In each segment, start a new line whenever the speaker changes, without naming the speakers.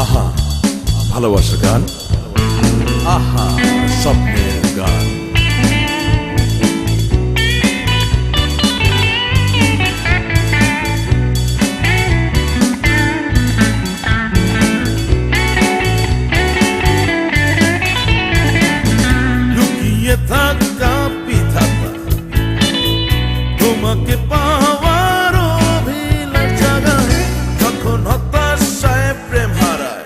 আহা ভালোবাসার গান, আহা স্বপ্নের গান।
লুকিয়ে থাকা বিধাতা তোমাকে পাওয়ার অভিলাষ জাগায়, যখন হতাশায় প্রেম হারায়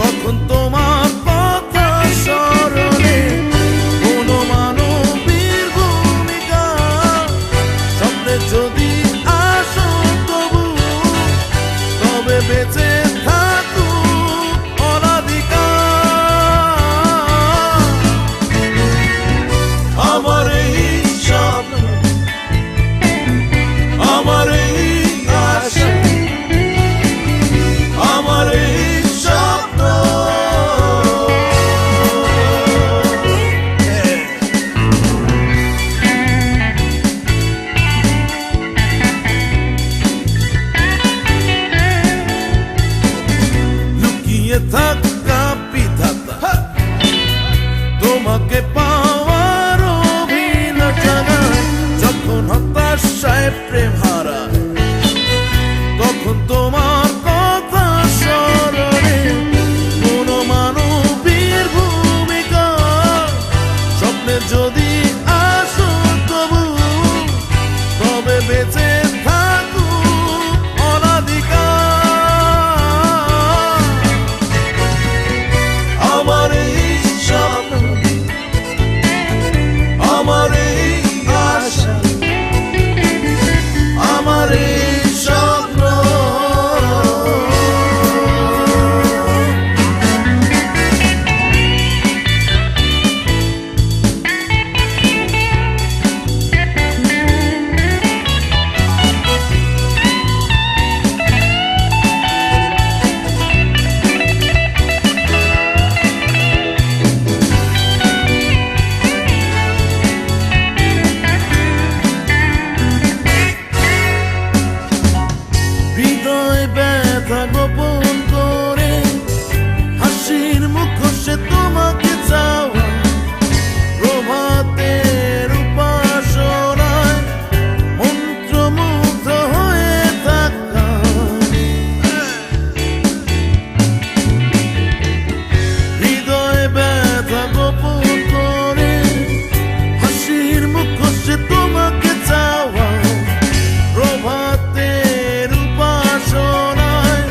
তখন তোমার কথা স্মরণে কোনো মানবীর ভূমিকা স্বপ্নে যদি আসো তবু তবে বেঁচে থাকুক অনাধিকার। আমার এই স্বপ্ন, আমার এই আশা, আমার এই স্বপ্ন লুকিয়ে থাকা বিধাতা তোমাকে পাওয়ার অভিলাষ জাগায়, যখন হতাশায় প্রেম হারায় তখন তোমার কথা স্মরণে কোনো মানবীর ভূমিকা স্বপ্নে যদি আসো তবু তবে বেঁচে থাকুক অনাধিকার। আমার এই স্বপ্ন, আমার এই আশা, আমার এই স্বপ্ন হৃদয় ব্যথা গোপন করে হাসির মুখোশে তোমাকে চাওয়া, প্রভাতের উপাসনায় মন্ত্রমুগ্ধ হয়ে থাকা। হৃদয় ব্যথা গোপন করে হাসির মুখোশে তোমাকে চাওয়া, প্রভাতের উপাসনায়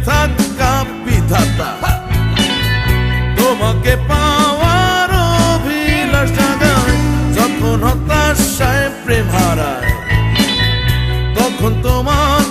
থাকা বিধাতা তোমাকে পাওয়ার অভিলাষ জাগায়, যখন হতাশায় প্রেম হারায় তখন তোমার